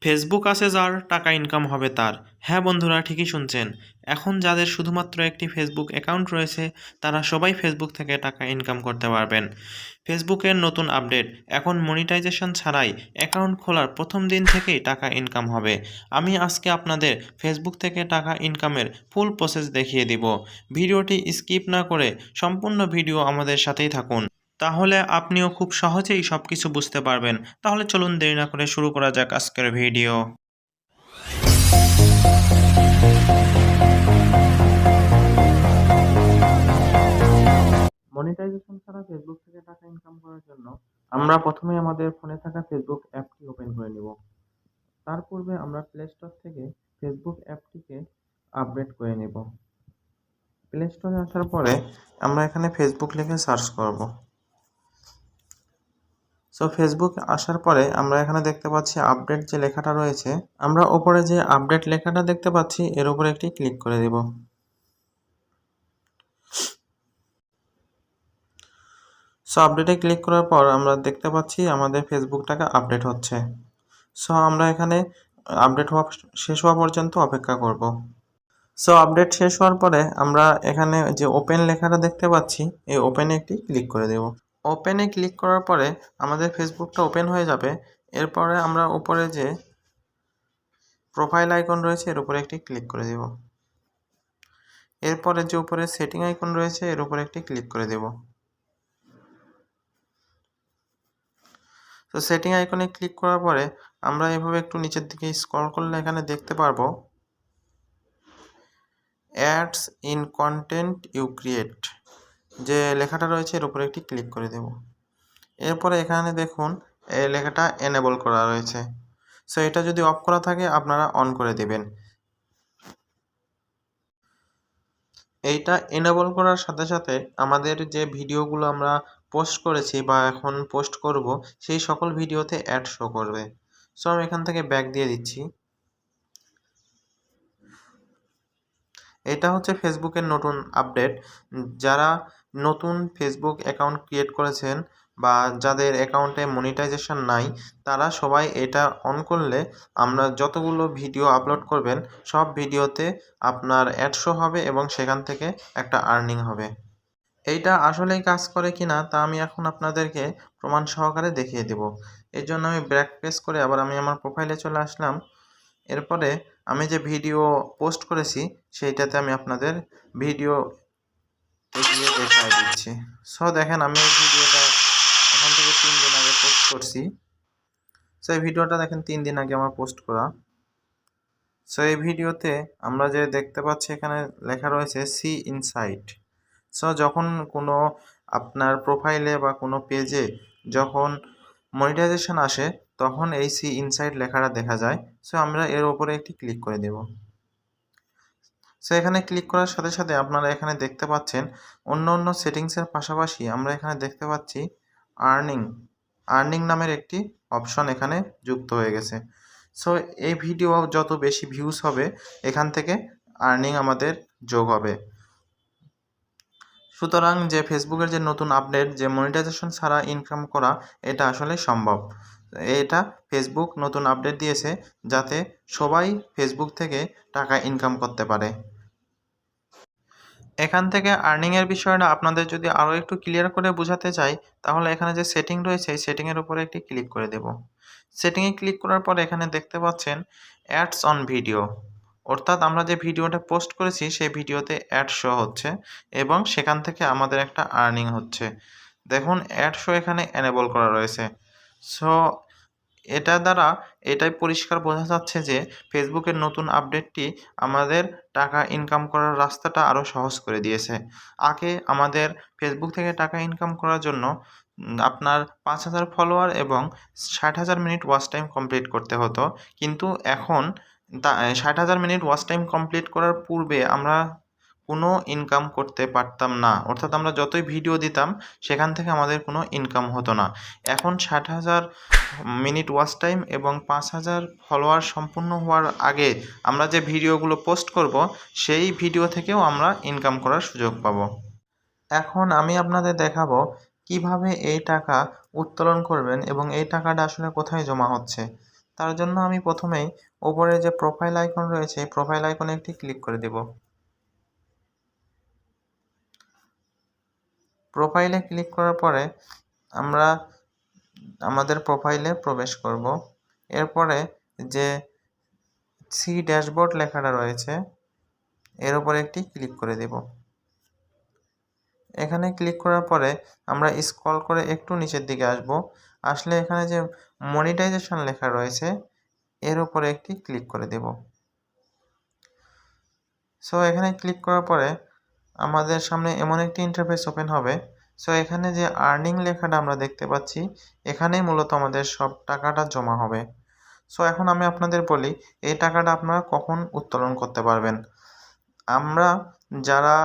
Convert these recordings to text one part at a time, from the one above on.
Facebook আছে যার টাকা ইনকাম হবে তার। হ্যাঁ বন্ধুরা, ঠিকই শুনছেন। এখন যাদের শুধুমাত্র একটি ফেসবুক অ্যাকাউন্ট রয়েছে তারা সবাই ফেসবুক থেকে টাকা ইনকাম করতে পারবেন। ফেসবুকের নতুন আপডেট, এখন মনিটাইজেশন ছাড়াই অ্যাকাউন্ট খোলার প্রথম দিন থেকেই টাকা ইনকাম হবে। আমি আজকে আপনাদের ফেসবুক থেকে টাকা ইনকামের ফুল প্রসেস দেখিয়ে দিব। ভিডিওটি স্কিপ না করে সম্পূর্ণ ভিডিও আমাদের সাথেই থাকুন, তাহলে আপনিও খুব সহজেই সবকিছু বুঝতে পারবেন। তাহলে চলুন দেরি না করে শুরু করা যাক আজকের ভিডিও। মনিটাইজেশন ছাড়া ফেসবুক থেকে টাকা ইনকাম করার জন্য আমরা প্রথমে আমাদের ফোনে থাকা ফেসবুক অ্যাপটি ওপেন করে নিব। তার পূর্বে আমরা প্লে স্টোর থেকে ফেসবুক অ্যাপটিকে আপডেট করে নেব। প্লে স্টোরে আসার পরে আমরা এখানে ফেসবুক লিখে সার্চ করব। ফেসবুক আসার পরে আমরা এখানে দেখতে পাচ্ছি আপডেট যে লেখাটা রয়েছে, আমরা ওপরে যে আপডেট লেখাটা দেখতে পাচ্ছি এর উপরে একটি ক্লিক করে দেব। আপডেটে ক্লিক করার পর আমরা দেখতে পাচ্ছি আমাদের ফেসবুকটাকে আপডেট হচ্ছে। আমরা এখানে আপডেট শেষ হওয়া পর্যন্ত অপেক্ষা করব। আপডেট শেষ হওয়ার পরে আমরা এখানে যে ওপেন লেখাটা দেখতে পাচ্ছি এই ওপেনে একটি ক্লিক করে দেব। ওপেনে ক্লিক করার পরে আমাদের ফেসবুকটা ওপেন হয়ে যাবে। এরপরে আমরা উপরে যে প্রোফাইল আইকন রয়েছে এর উপরে একটি ক্লিক করে দেব। এরপরে যে উপরে সেটিং আইকন রয়েছে এর উপরে একটি ক্লিক করে দেব। সেটিং আইকনে ক্লিক করার পরে আমরা এভাবে একটু নিচের দিকে স্ক্রল করলে এখানে দেখতে পারবো ads in content you create যে লেখাটা রয়েছে এর উপরে একটি ক্লিক করে দেব। এরপরে এখানে দেখুন এই লেখাটা এনেবল করা রয়েছে। এটা যদি অফ করা থাকে আপনারা অন করে দিবেন। এইটা এনেবল করার সাথে সাথে আমাদের যে ভিডিওগুলো আমরা পোস্ট করেছি বা এখন পোস্ট করব সেই সকল ভিডিওতে অ্যাড শো করবে। আমি এখান থেকে ব্যাক দিয়ে দিচ্ছি। এটা হচ্ছে ফেসবুকের নতুন আপডেট। যারা নতুন ফেসবুক অ্যাকাউন্ট ক্রিয়েট করেছেন বা যাদের অ্যাকাউন্টে মনিটাইজেশন নাই তারা সবাই এটা অন করলে আমরা যতগুলো ভিডিও আপলোড করবেন সব ভিডিওতে আপনার অ্যাড শো হবে এবং সেখান থেকে একটা আর্নিং হবে। এইটা আসলেই কাজ করে কিনা তা আমি এখন আপনাদেরকে প্রমাণ সহকারে দেখিয়ে দেব। এর জন্য আমি ব্যাক প্রেস করে আবার আমি আমার প্রোফাইলে চলে আসলাম। এরপরে আমি যে ভিডিও পোস্ট করেছি সেইটাতে আমি আপনাদের ভিডিও এগিয়ে দেখায় দিচ্ছি। দেখেন আমি এই ভিডিওটা এখান থেকে 3 দিন আগে পোস্ট করছি। এই ভিডিওটা দেখেন 3 দিন আগে আমার পোস্ট করা। এই ভিডিওতে আমরা যে দেখতে পাচ্ছি এখানে লেখা রয়েছে সি ইনসাইট। যখন কোনো আপনার প্রোফাইলে বা কোনো পেজে যখন মনিটাইজেশন আসে তখন এই সি ইনসাইট লেখাটা দেখা যায়। আমরা এর উপরে একটি ক্লিক করে দেব। এখানে ক্লিক করার সাথে সাথে আপনারা এখানে দেখতে পাচ্ছেন অন্য অন্য সেটিংসের পাশাপাশি আমরা এখানে দেখতে পাচ্ছি আর্নিং নামের একটি অপশন এখানে যুক্ত হয়ে গেছে। এই ভিডিও যত বেশি ভিউজ হবে এখান থেকে আর্নিং আমাদের যোগ হবে। সুতরাং যে ফেসবুকের যে নতুন আপডেট যে মনিটাইজেশন ছাড়া ইনকাম করা এটা আসলে সম্ভব। এটা ফেসবুক নতুন আপডেট দিয়েছে যাতে সবাই ফেসবুক থেকে টাকা ইনকাম করতে পারে। এখান থেকে আর্নিংয়ের বিষয়টা আপনাদের যদি আরও একটু ক্লিয়ার করে বোঝাতে চাই তাহলে এখানে যে সেটিং রয়েছে এই সেটিংয়ের উপরে একটি ক্লিক করে দেব। সেটিংয়ে ক্লিক করার পর এখানে দেখতে পাচ্ছেন অ্যাডস অন ভিডিও, অর্থাৎ আমরা যে ভিডিওটা পোস্ট করেছি সেই ভিডিওতে অ্যাড শো হচ্ছে এবং সেখান থেকে আমাদের একটা আর্নিং হচ্ছে। দেখুন অ্যাড শো এখানে এনেবল করা রয়েছে। এটা দ্বারা এটাই পরিষ্কার বোঝা যাচ্ছে যে ফেসবুকের নতুন আপডেটটি আমাদের টাকা ইনকাম করার রাস্তাটা আরও সহজ করে দিয়েছে। আগে আমাদের ফেসবুক থেকে টাকা ইনকাম করার জন্য আপনার 5,000 ফলোয়ার এবং 60,000 মিনিট ওয়াচ টাইম কমপ্লিট করতে হতো, কিন্তু এখন 60,000 মিনিট ওয়াচ টাইম কমপ্লিট করার পূর্বে আমরা কোনো ইনকাম করতে পারতাম না, অর্থাৎ আমরা যতই ভিডিও দিতাম সেখান থেকে আমাদের কোনো ইনকাম হতো না। এখন 60,000 মিনিট ওয়াচ টাইম এবং 5,000 ফলোয়ার সম্পূর্ণ হওয়ার আগে আমরা যে ভিডিওগুলো পোস্ট করব সেই ভিডিও থেকেও আমরা ইনকাম করার সুযোগ পাব। এখন আমি আপনাদের দেখাবো কিভাবে এই টাকা উত্তোলন করবেন এবং এই টাকাটা আসলে কোথায় জমা হচ্ছে। তার জন্য আমি প্রথমেই ওপরে যে প্রোফাইল আইকন রয়েছে এই প্রোফাইল আইকনে একটি ক্লিক করে দেব। প্রোফাইলে ক্লিক করার পরে আমরা আমাদের প্রোফাইলে প্রবেশ করব। এরপরে যে সি ড্যাশবোর্ড লেখাটা রয়েছে এর উপরে একটি ক্লিক করে দেব। এখানে ক্লিক করার পরে আমরা স্ক্রল করে একটু নিচের দিকে আসলে এখানে যে মনিটাইজেশন লেখা রয়েছে এর উপরে একটি ক্লিক করে দেব। সো এখানে ক্লিক করার পরে আমাদের সামনে এমন একটি ইন্টারফেস ওপেন হবে। সো এখানে যে আর্নিং লেখাটা আমরা দেখতে পাচ্ছি এখানেই মূলত আমাদের সব টাকাটা জমা হবে। সো এখন আমি আপনাদের বলি এই টাকাটা আপনারা কখন উত্তোলন করতে পারবেন। আমরা যারা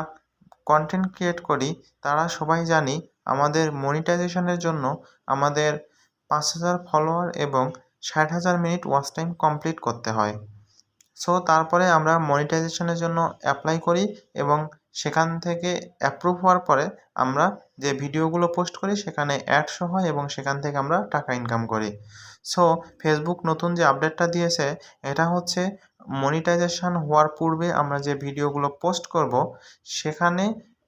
কন্টেন্ট ক্রিয়েট করি তারা সবাই জানি আমাদের মনিটাইজেশনের জন্য আমাদের 5,000 ফলোয়ার এবং 60,000 মিনিট ওয়াচ টাইম কমপ্লিট করতে হয়। সো তারপরে আমরা মনিটাইজেশনের জন্য অ্যাপ্লাই করি এবং সেখান থেকে অ্যাপ্রুভ হওয়ার পরে আমরা যে ভিডিওগুলো পোস্ট করি সেখানে অ্যাড শো হয় এবং সেখান থেকে আমরা টাকা ইনকাম করি। সো ফেসবুক নতুন যে আপডেটটা দিয়েছে এটা হচ্ছে মনিটাইজেশন হওয়ার পূর্বে আমরা যে ভিডিওগুলো পোস্ট করব সেখানে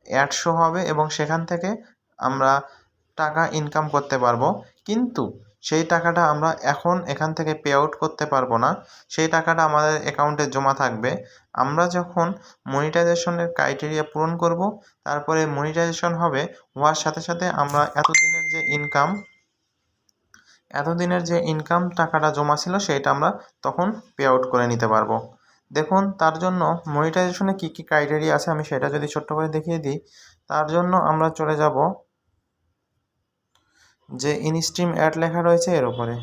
অ্যাড শো হবে এবং সেখান থেকে আমরা টাকা ইনকাম করতে পারবো। কিন্তু সেই টাকাটা আমরা এখন এখান থেকে পে আউট করতে পারবো না, সেই টাকাটা আমাদের অ্যাকাউন্টে জমা থাকবে। আমরা যখন মনিটাইজেশনের ক্রাইটেরিয়া পূরণ করব তারপরে মনিটাইজেশন হবে, হওয়ার সাথে সাথে আমরা এতদিনের যে ইনকাম টাকাটা জমা ছিল সেইটা আমরা তখন পে আউট করে নিতে পারবো। দেখুন তার জন্য মনিটাইজেশনে কী কী ক্রাইটেরিয়া আছে আমি সেটা যদি ছোট্ট করে দেখিয়ে দিই। তার জন্য আমরা চলে যাব যে ইনস্ট্রিম অ্যাড লেখা রয়েছে এর উপরে।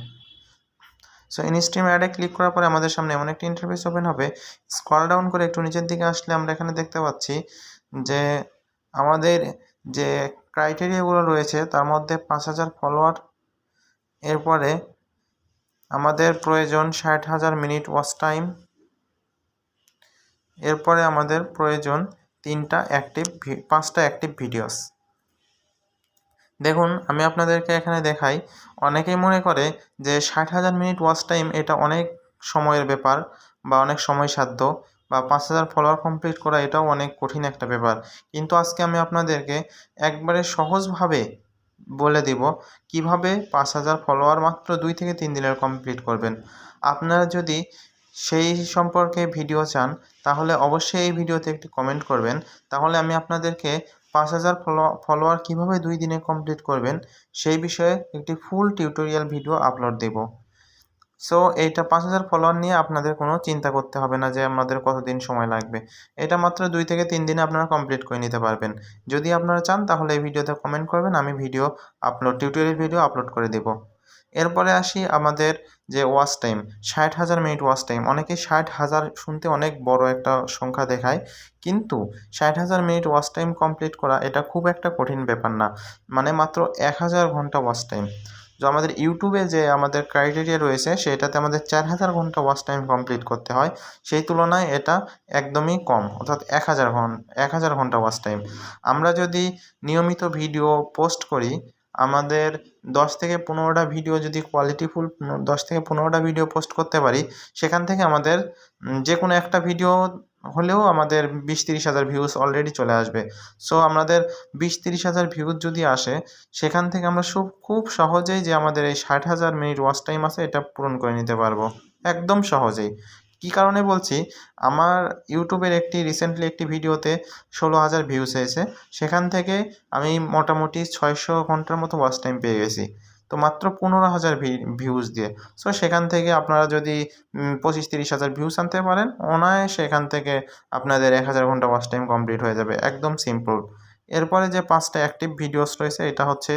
সো ইনস্ট্রিম অ্যাডে ক্লিক করার পরে আমাদের সামনে এমন একটি ইন্টারফেস ওপেন হবে। স্ক্রল ডাউন করে একটু নিচের দিকে আসলে আমরা এখানে দেখতে পাচ্ছি যে আমাদের যে ক্রাইটেরিয়াগুলো রয়েছে তার মধ্যে 5,000 ফলোয়ার, এরপরে আমাদের প্রয়োজন 60,000 মিনিট ওয়াচ টাইম, এরপরে আমাদের প্রয়োজন 5টা অ্যাক্টিভ ভিডিওস। দেখুন আমি আপনাদেরকে এখানে দেখাই, অনেকেই মনে করে যে 60,000 মিনিট ওয়াচ টাইম এটা অনেক সময়ের ব্যাপার বা অনেক সময়সাধ্য, বা 5,000 ফলোয়ার কমপ্লিট করা এটাও অনেক কঠিন একটা ব্যাপার। কিন্তু আজকে আমি আপনাদেরকে একবারে সহজভাবে বলে দিব কিভাবে 5,000 ফলোয়ার মাত্র 2 থেকে 3 দিনের কমপ্লিট করবেন। আপনারা যদি সেই সম্পর্কে ভিডিও চান তাহলে অবশ্যই এই ভিডিওতে একটি কমেন্ট করবেন, তাহলে আমি আপনাদেরকে 5,000 ফলোয়ার কীভাবে 2 দিনে কমপ্লিট করবেন সেই বিষয়ে একটি ফুল টিউটোরিয়াল ভিডিও আপলোড দেব। সো এইটা 5,000 ফলোয়ার নিয়ে আপনাদের কোনো চিন্তা করতে হবে না যে আমাদের কতদিন সময় লাগবে। এটা মাত্র 2 থেকে 3 দিনে আপনারা কমপ্লিট করে নিতে পারবেন। যদি আপনারা চান তাহলে এই ভিডিওতে কমেন্ট করবেন, আমি টিউটোরিয়াল ভিডিও আপলোড করে দেব। এরপরে আসি আমাদের যে watch time, 60,000 minute watch time. অনেকেই 60,000 শুনতে অনেক বড় একটা সংখ্যা দেখায়, কিন্তু 60,000 মিনিট ওয়াচ টাইম কমপ্লিট করা এটা খুব একটা কঠিন ব্যাপার না, মানে মাত্র 1,000 ঘন্টা ওয়াচ টাইম। তো আমাদের ইউটিউবে যে আমাদের ক্রাইটেরিয়া রয়েছে সেটাতে আমাদের 4,000 ঘন্টা ওয়াচ টাইম কমপ্লিট করতে হয়, সেই তুলনায় এটা একদমই কম, অর্থাৎ 1,000 ঘন্টা ওয়াচ টাইম। আমরা যদি নিয়মিত ভিডিও পোস্ট করি, আমাদের 10 থেকে 15টা ভিডিও যদি কোয়ালিটিফুল 10 থেকে 15টা ভিডিও পোস্ট করতে পারি, সেখান থেকে আমাদের যে কোনো একটা ভিডিও হলেও আমাদের 20-30 হাজার ভিউজ অলরেডি চলে আসবে। সো আমাদের 20-30 হাজার ভিউজ যদি আসে সেখান থেকে আমরা খুব সহজেই যে আমাদের এই 60,000 মিনিট ওয়াচ টাইম আছে এটা পূরণ করে নিতে পারবো একদম সহজেই। কী কারণে বলছি, আমার ইউটিউবের রিসেন্টলি একটি ভিডিওতে 16,000 ভিউজ হয়েছে, সেখান থেকে আমি মোটামুটি 600 ঘন্টার মতো ওয়াচ টাইম পেয়ে গেছি, তো মাত্র 15,000 ভিউজ দিয়ে। সো সেখান থেকে আপনারা যদি 25-30 হাজার ভিউজ আনতে পারেন, অনায়াসে এখান থেকে আপনাদের 1,000 ঘন্টা ওয়াচ টাইম কমপ্লিট হয়ে যাবে, একদম সিম্পল। এরপরে যে 5টা অ্যাক্টিভ ভিডিওস রয়েছে এটা হচ্ছে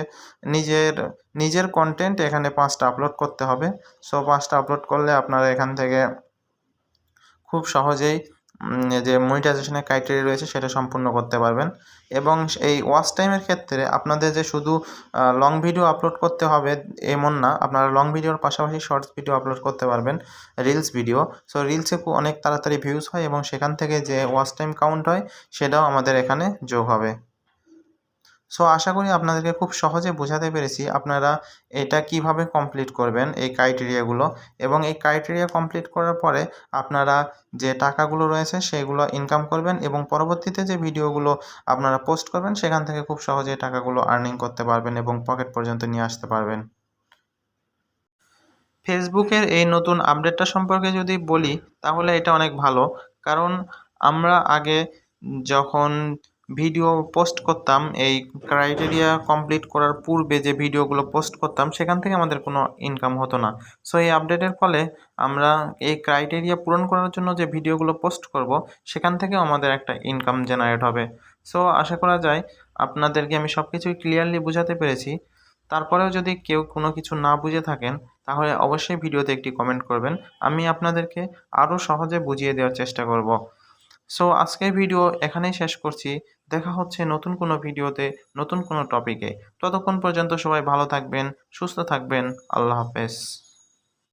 নিজের কন্টেন্ট, এখানে 5টা আপলোড করতে হবে। সো 5টা আপলোড করলে আপনারা এখান থেকে খুব সহজেই যে মনিটাইজেশনের ক্রাইটেরিয়া রয়েছে সেটা সম্পূর্ণ করতে পারবেন। এবং এই ওয়াচ টাইমের ক্ষেত্রে আপনাদের যে শুধু লং ভিডিও আপলোড করতে হবে এমন না, আপনারা লং ভিডিওর পাশাপাশি শর্টস ভিডিও আপলোড করতে পারবেন, রিলস ভিডিও। সো রিলসে অনেক তাড়াতাড়ি ভিউজ হয় এবং সেখান থেকে যে ওয়াচ টাইম কাউন্ট হয় সেটাও আমাদের এখানে যোগ হবে। সো আশা করি আপনাদেরকে খুব সহজে বোঝাতে পেরেছি আপনারা এটা কিভাবে কমপ্লিট করবেন এই ক্রাইটেরিয়াগুলো, এবং এই ক্রাইটেরিয়া কমপ্লিট করার পরে আপনারা যে টাকাগুলো রয়েছে সেগুলো ইনকাম করবেন এবং পরবর্তীতে যে ভিডিওগুলো আপনারা পোস্ট করবেন সেখান থেকে খুব সহজে টাকাগুলো আর্নিং করতে পারবেন এবং পকেট পর্যন্ত নিয়ে আসতে পারবেন। ফেসবুকের এই নতুন আপডেটটা সম্পর্কে যদি বলি তাহলে এটা অনেক ভালো, কারণ আমরা আগে যখন ভিডিও পোস্ট করতাম এই ক্রাইটেরিয়া কমপ্লিট করার পূর্বে যে ভিডিওগুলো পোস্ট করতাম সেখান থেকে আমাদের কোনো ইনকাম হতো না। সো এই আপডেটের ফলে আমরা এই ক্রাইটেরিয়া পূরণ করার জন্য যে ভিডিওগুলো পোস্ট করব সেখান থেকেও আমাদের একটা ইনকাম জেনারেট হবে। সো আশা করা যায় আপনাদেরকে আমি সব কিছুই ক্লিয়ারলি বোঝাতে পেরেছি। তারপরেও যদি কেউ কোনো কিছু না বুঝে থাকেন তাহলে অবশ্যই ভিডিওতে একটি কমেন্ট করবেন। আমি আপনাদেরকে আরও সহজে বুঝিয়ে দেওয়ার চেষ্টা করব। সো আজকের ভিডিও এখানেই শেষ করছি। দেখা হচ্ছে নতুন কোনো ভিডিওতে, নতুন কোনো টপিকে। ততক্ষণ পর্যন্ত সবাই ভালো থাকবেন, সুস্থ থাকবেন। আল্লাহ হাফেজ।